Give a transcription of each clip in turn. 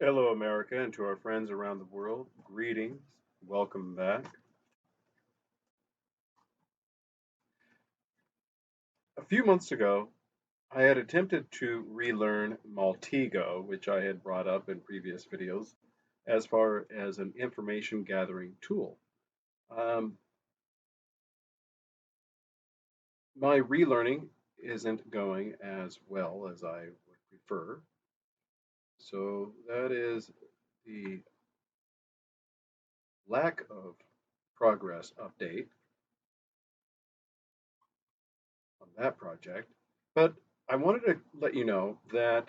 Hello, America, and to our friends around the world, greetings. Welcome back. A few months ago, I had attempted to relearn Maltego, which I had brought up in previous videos, as far as an information gathering tool. Um, my relearning isn't going as well as I would prefer, so that is the lack of progress update on that project. But I wanted to let you know that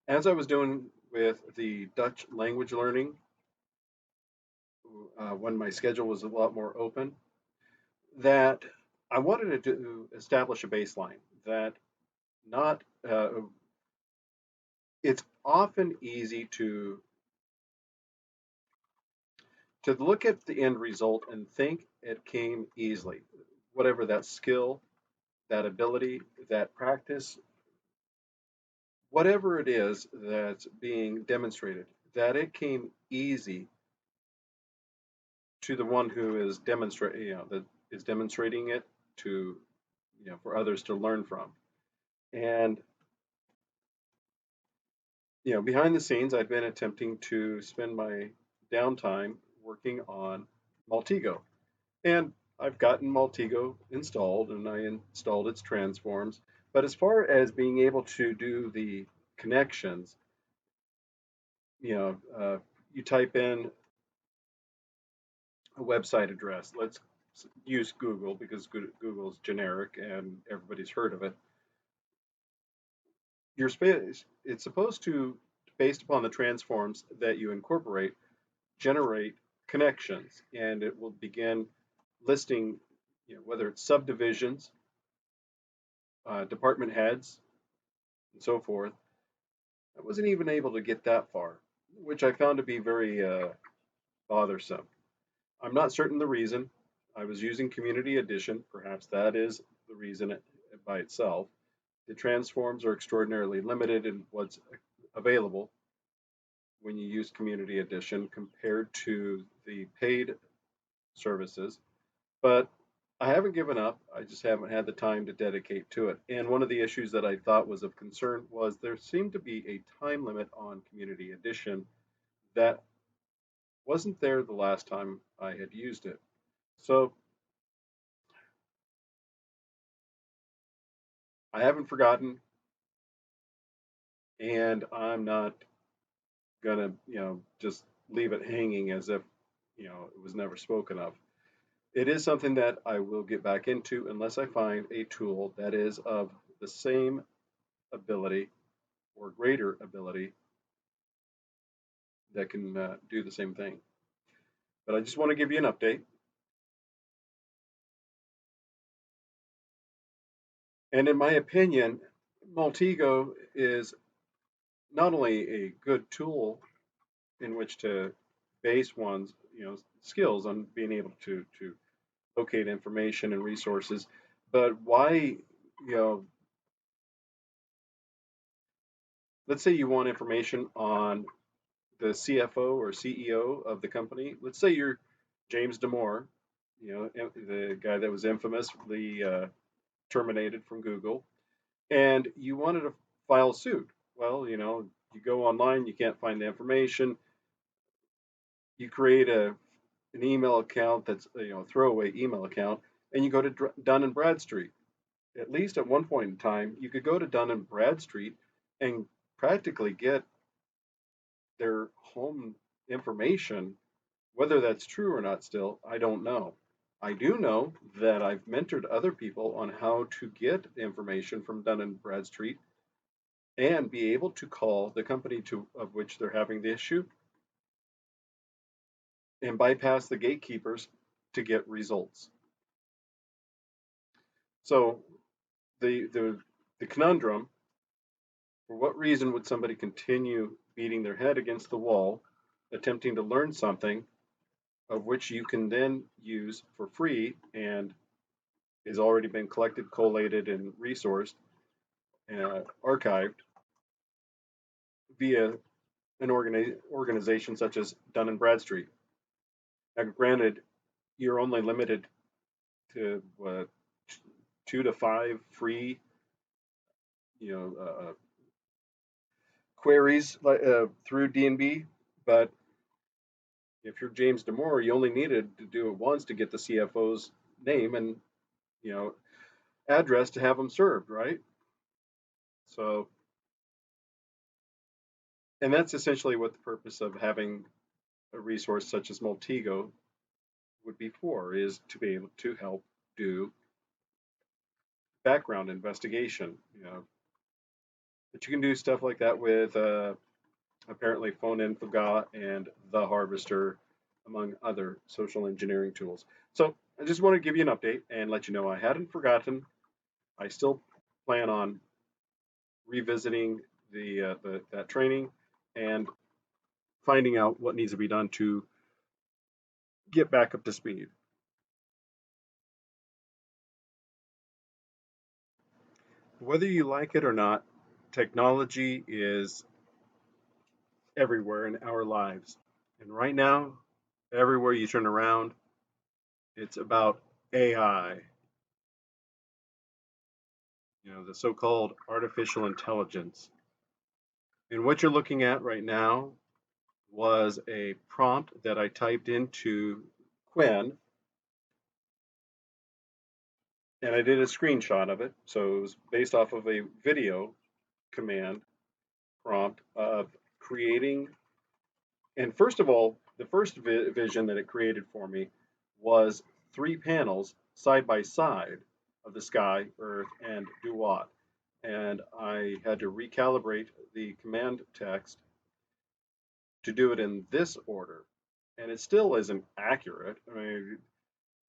as I was doing with the Dutch language learning, when my schedule was a lot more open, that I wanted to establish a baseline that not, it's often easy to look at the end result and think it came easily. Whatever that skill, that ability, that practice, whatever it is that's being demonstrated, that it came easy to the one who is demonstrating, that is demonstrating it to, for others to learn from. And, behind the scenes, I've been attempting to spend my downtime working on Maltego. And I've gotten Maltego installed and I installed its transforms. But as far as being able to do the connections, you know, uh, you type in a website address. Let's use Google because Google's generic and everybody's heard of it. Your space, it's supposed to, based upon the transforms that you incorporate, generate connections, and it will begin listing, whether it's subdivisions, department heads, and so forth. I wasn't even able to get that far, which I found to be very bothersome. I'm not certain the reason. I was using Community Edition. Perhaps that is the reason by itself. The transforms are extraordinarily limited in what's available when you use Community Edition compared to the paid services. But I haven't given up. I just haven't had the time to dedicate to it. And one of the issues that I thought was of concern was there seemed to be a time limit on Community Edition that wasn't there the last time I had used it. So I haven't forgotten, and I'm not gonna, just leave it hanging as if, it was never spoken of. It is something that I will get back into unless I find a tool that is of the same ability or greater ability that can do the same thing. But I just want to give you an update. And in my opinion, Maltego is not only a good tool in which to base one's skills on being able to locate information and resources, but why let's say you want information on the CFO or CEO of the company. Let's say you're James Damore, the guy that was infamously terminated from Google, and you wanted to file suit. Well, you go online, you can't find the information. You create an email account that's a throwaway email account, and you go to Dun and Bradstreet. At least at one point in time, you could go to Dun and Bradstreet and practically get their home information. Whether that's true or not, still, I don't know. I do know that I've mentored other people on how to get information from Dun and Bradstreet and be able to call the company of which they're having the issue and bypass the gatekeepers to get results. So the conundrum: for what reason would somebody continue beating their head against the wall, attempting to learn something of which you can then use for free and has already been collected, collated, and resourced, archived via an organization such as Dun and Bradstreet. Now, granted, you're only limited to what, 2 to 5 free, you know, queries through DNB, but if you're James Damore, you only needed to do it once to get the CFO's name and you know address to have them served, right? So, and that's essentially what the purpose of having a resource such as Multigo would be for, is to be able to help do background investigation. But you can do stuff like that with apparently Phone Infoga and The Harvester, among other social engineering tools. So I just want to give you an update and let you know I hadn't forgotten. I still plan on revisiting that training and finding out what needs to be done to get back up to speed. Whether you like it or not, technology is everywhere in our lives. And right now, everywhere you turn around, it's about AI, the so called artificial intelligence. And what you're looking at right now was a prompt that I typed into Qwen, and I did a screenshot of it. So it was based off of a video command prompt of creating. And first of all, the first vision that it created for me was 3 panels side by side of the sky, earth, and Duat. And I had to recalibrate the command text to do it in this order. And it still isn't accurate. I mean,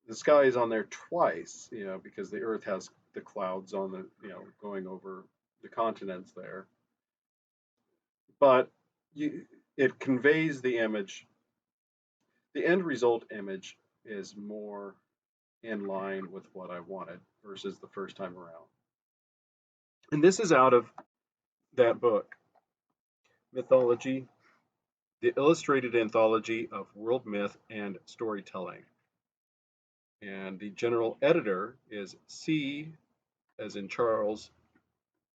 the sky is on there twice, because the earth has the clouds on the, going over the continents there. But it conveys the image. The end result image is more in line with what I wanted versus the first time around. And this is out of that book, Mythology, the illustrated anthology of world myth and storytelling. And the general editor is C, as in Charles,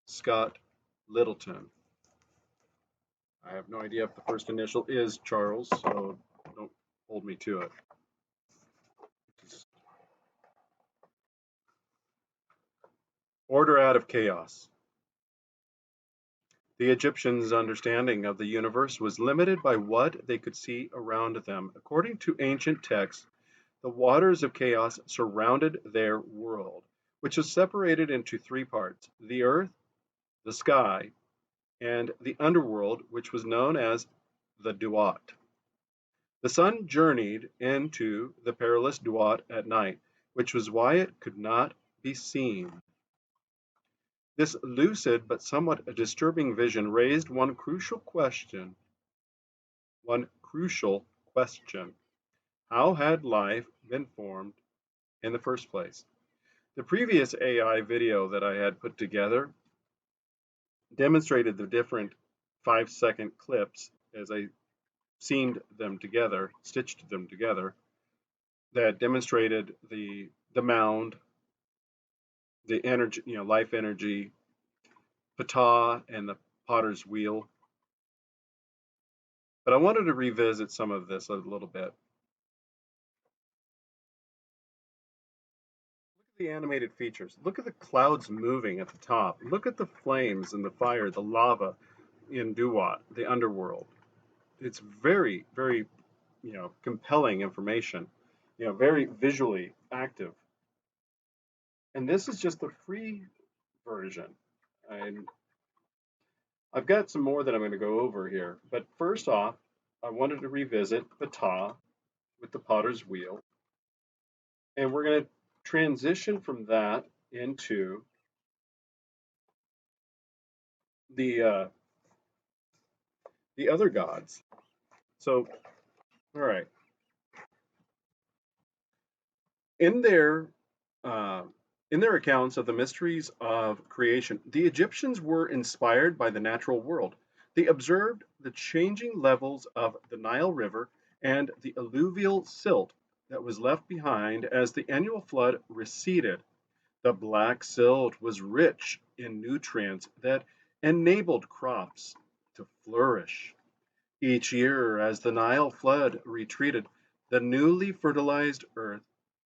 Scott Littleton. I have no idea if the first initial is Charles, so don't hold me to it. Order out of chaos. The Egyptians' understanding of the universe was limited by what they could see around them. According to ancient texts, the waters of chaos surrounded their world, which was separated into 3 parts: the earth, the sky, and the underworld, which was known as the Duat. The sun journeyed into the perilous Duat at night, which was why it could not be seen. This lucid but somewhat disturbing vision raised one crucial question. One crucial question. How had life been formed in the first place? The previous AI video that I had put together demonstrated the different 5-second clips as I seamed them together, stitched them together, that demonstrated the mound, the energy, life energy, Ptah, and the potter's wheel. But I wanted to revisit some of this a little bit. Look at the animated features. Look at the clouds moving at the top. Look at the flames and the fire, the lava in Duat, the underworld. It's very, very, compelling information. Very visually active. And this is just the free version. And I've got some more that I'm going to go over here. But first off, I wanted to revisit Ptah with the potter's wheel. And we're going to transition from that into the the other gods. So, all right, in their uh, In their accounts of the mysteries of creation, the Egyptians were inspired by the natural world. They observed the changing levels of the Nile River and the alluvial silt that was left behind as the annual flood receded. The black silt was rich in nutrients that enabled crops to flourish. Each year, as the Nile flood retreated, the newly fertilized earth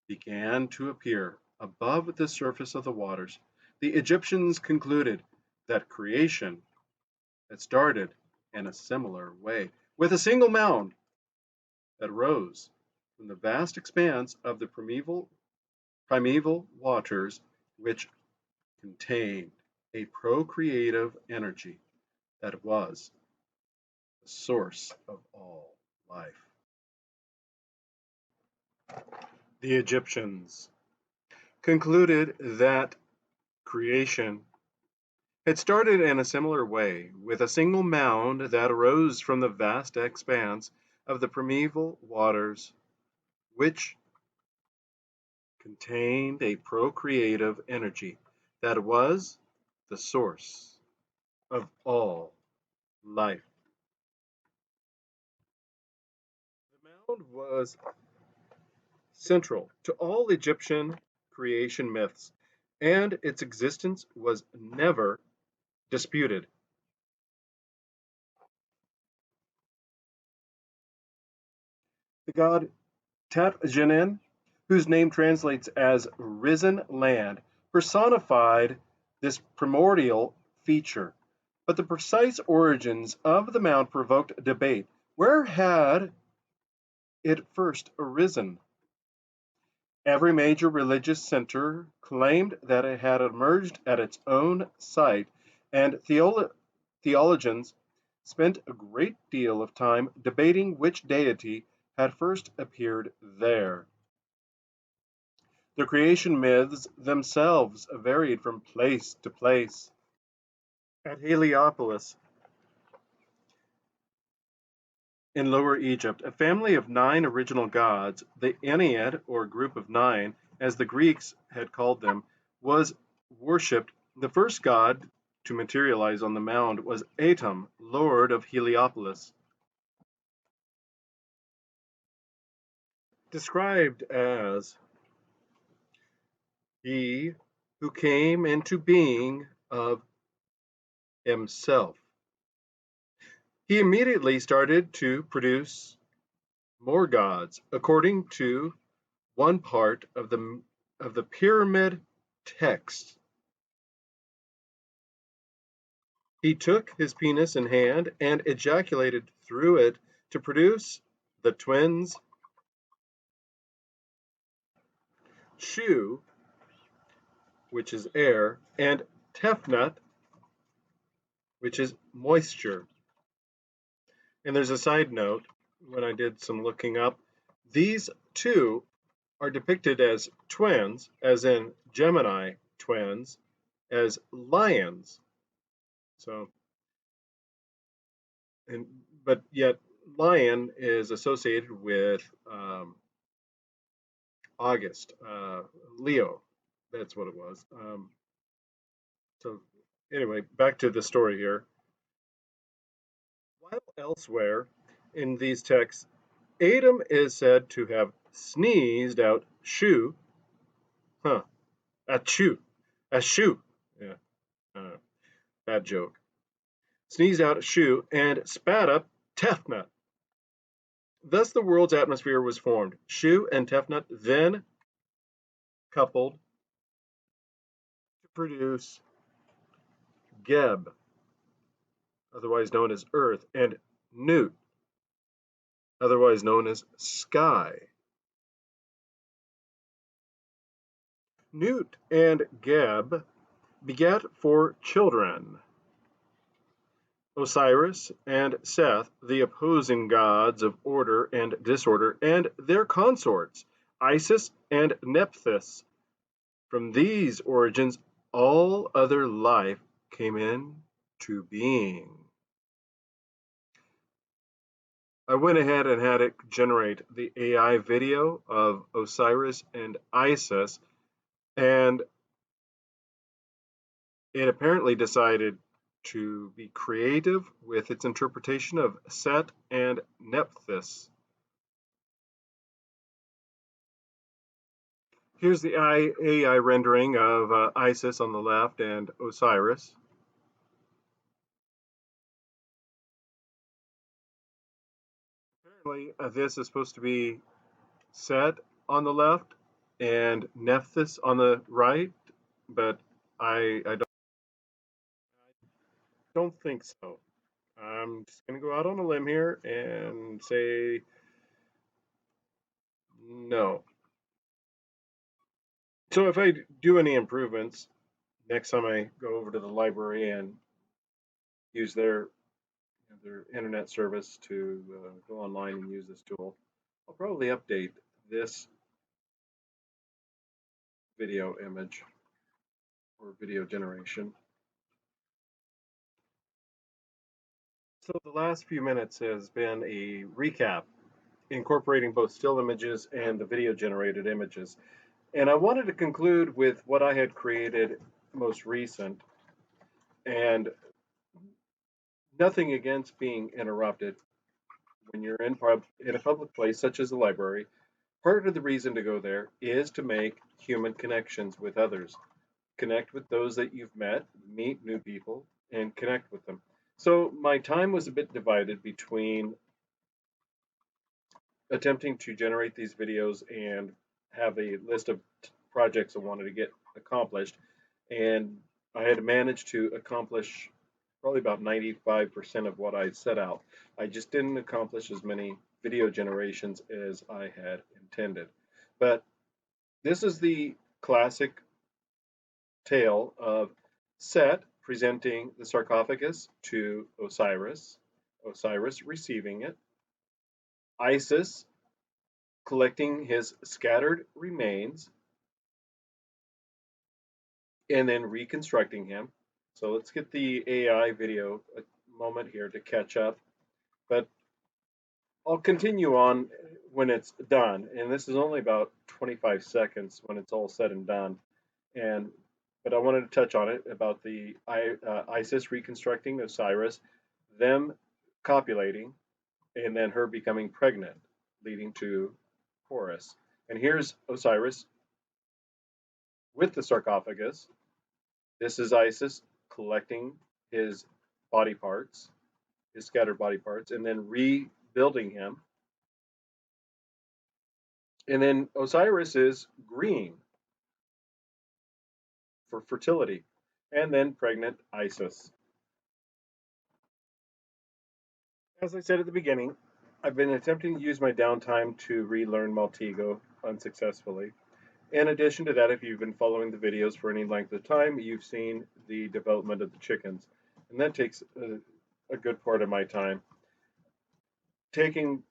began to appear above the surface of the waters. The Egyptians concluded that creation had started in a similar way, with a single mound that rose from the vast expanse of the primeval waters, which contained a procreative energy that was the source of all life. The Egyptians concluded that creation had started in a similar way, with a single mound that arose from the vast expanse of the primeval waters, which contained a procreative energy that was the source of all life. The mound was central to all Egyptian creation myths, and its existence was never disputed. The god Tep-Genin, whose name translates as "risen land", personified this primordial feature. But the precise origins of the mound provoked debate. Where had it first arisen? Every major religious center claimed that it had emerged at its own site, and theologians spent a great deal of time debating which deity had first appeared there. The creation myths themselves varied from place to place. At Heliopolis, in Lower Egypt, a family of 9 original gods, the Ennead, or group of 9, as the Greeks had called them, was worshipped. The first god to materialize on the mound was Atum, lord of Heliopolis, described as he who came into being of himself. He immediately started to produce more gods, according to one part of the pyramid text. He took his penis in hand and ejaculated through it to produce the twins Shu, which is air, and Tefnut, which is moisture. And there's a side note, when I did some looking up, these two are depicted as twins, as in Gemini twins, as lions. So, but yet lion is associated with August, Leo. That's what it was. So anyway, back to the story here. While elsewhere in these texts, Adam is said to have sneezed out "shu," huh? Achoo, achoo. Yeah, uh, bad joke. Sneezed out "shu" and spat up Tefnut. Thus, the world's atmosphere was formed. Shu and Tefnut then coupled to produce Geb, otherwise known as Earth, and Nut, otherwise known as Sky. Nut and Geb begat 4 children: Osiris and Seth, the opposing gods of order and disorder, and their consorts, Isis and Nephthys. From these origins, all other life came into being. I went ahead and had it generate the AI video of Osiris and Isis, and It apparently decided to be creative with its interpretation of Set and Nephthys. Here's the AI rendering of Isis on the left and Osiris. Apparently, this is supposed to be Set on the left and Nephthys on the right, but I don't think so. I'm just going to go out on a limb here and say no. So if I do any improvements next time I go over to the library and use their internet service to go online and use this tool, I'll probably update this video image or video generation. So the last few minutes has been a recap incorporating both still images and the video generated images. And I wanted to conclude with what I had created most recent, and nothing against being interrupted when you're in a public place such as the library. Part of the reason to go there is to make human connections with others, connect with those that you've met, meet new people, and connect with them. So my time was a bit divided between attempting to generate these videos and have a list of projects I wanted to get accomplished. And I had managed to accomplish probably about 95% of what I set out. I just didn't accomplish as many video generations as I had intended. But this is the classic tale of Set presenting the sarcophagus to Osiris, Osiris receiving it, Isis collecting his scattered remains and then reconstructing him. So let's get the AI video a moment here to catch up. But I'll continue on when it's done. And this is only about 25 seconds when it's all said and done. And but I wanted to touch on it about the Isis reconstructing Osiris, them copulating, and then her becoming pregnant, leading to Horus. And here's Osiris with the sarcophagus. This is Isis collecting his body parts, his scattered body parts, and then rebuilding him. And then Osiris is green for fertility, and then pregnant Isis. As I said at the beginning, I've been attempting to use my downtime to relearn Maltego unsuccessfully. In addition to that, if you've been following the videos for any length of time, you've seen the development of the chickens. And that takes a good part of my time. Taking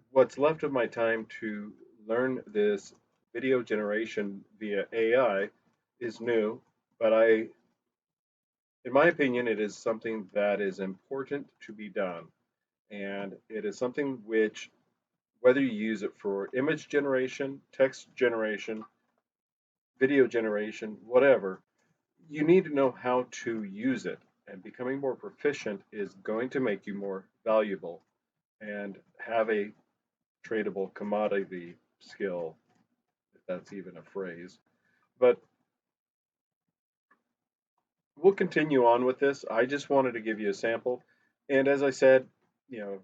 what's left of my time to learn this video generation via AI is new, but in my opinion, it is something that is important to be done. And it is something which, whether you use it for image generation, text generation, video generation, whatever, you need to know how to use it. And becoming more proficient is going to make you more valuable and have a tradable commodity skill, if that's even a phrase. But we'll continue on with this. I just wanted to give you a sample. And as I said, you know,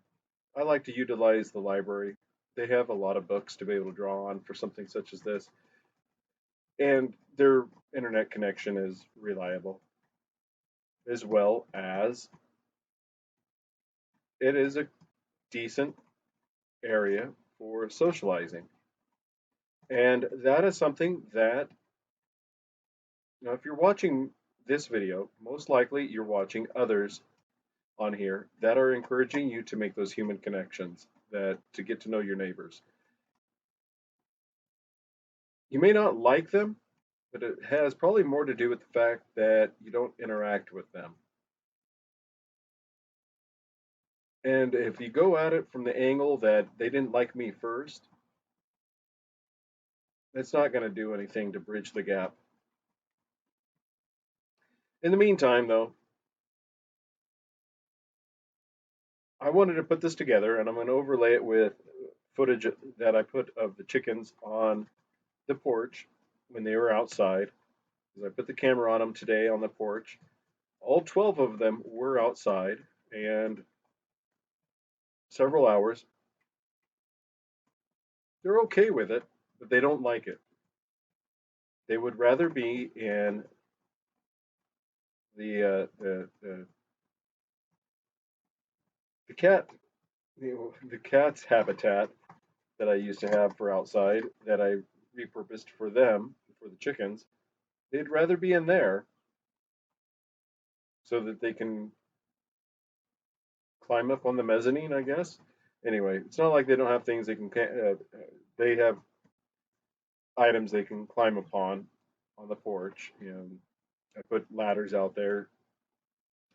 I like to utilize the library. They have a lot of books to be able to draw on for something such as this. And their internet connection is reliable, as well as it is a decent area for socializing. And that is something that, if you're watching this video, most likely you're watching others on here that are encouraging you to make those human connections, that to get to know your neighbors. You may not like them, but it has probably more to do with the fact that you don't interact with them. And if you go at it from the angle that they didn't like me first, it's not going to do anything to bridge the gap. In the meantime, though, I wanted to put this together, and I'm going to overlay it with footage that I put of the chickens on the porch when they were outside. Because I put the camera on them today on the porch. All 12 of them were outside, and several hours. They're okay with it, but they don't like it. They would rather be in the cat the cat's habitat that I used to have for outside that I repurposed for them for the chickens. They'd rather be in there so that they can climb up on the mezzanine, I guess. Anyway, it's not like they don't have things they can. They have items they can climb upon on the porch. I put ladders out there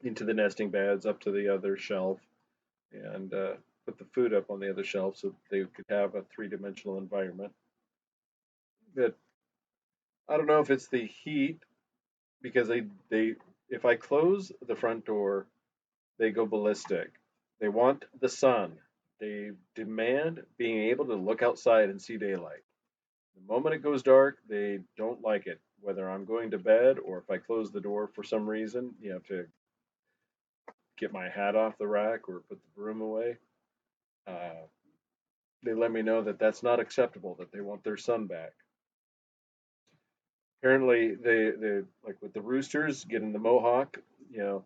into the nesting beds up to the other shelf, and put the food up on the other shelf so they could have a three-dimensional environment. But I don't know if it's the heat because they if I close the front door, they go ballistic. They want the sun. They demand being able to look outside and see daylight. The moment it goes dark, they don't like it. Whether I'm going to bed or if I close the door for some reason, to get my hat off the rack or put the broom away, uh, they let me know that that's not acceptable. That they want their sun back. Apparently, they like with the roosters getting the mohawk. You know,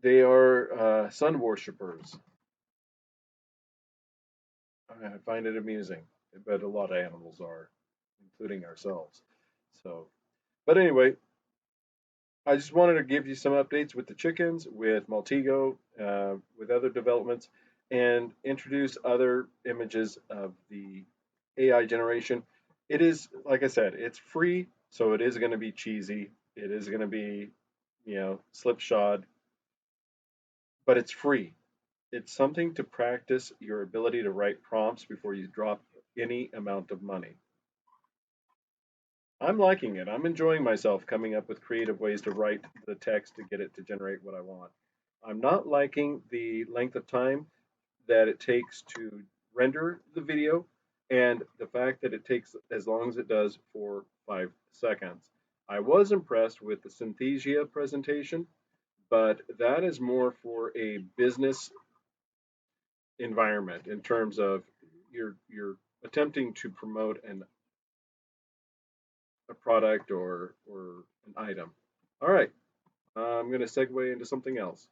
they are sun worshippers. I find it amusing, but a lot of animals are, including ourselves. So, but anyway, I just wanted to give you some updates with the chickens, with Maltigo, with other developments, and introduce other images of the AI generation. It is, like I said, it's free, so it is going to be cheesy. It is going to be, slipshod, but it's free. It's something to practice your ability to write prompts before you drop any amount of money. I'm liking it. I'm enjoying myself coming up with creative ways to write the text to get it to generate what I want. I'm not liking the length of time that it takes to render the video and the fact that it takes as long as it does for 5 seconds. I was impressed with the Synthesia presentation, but that is more for a business environment in terms of you're attempting to promote a product or an item. All right, I'm going to segue into something else.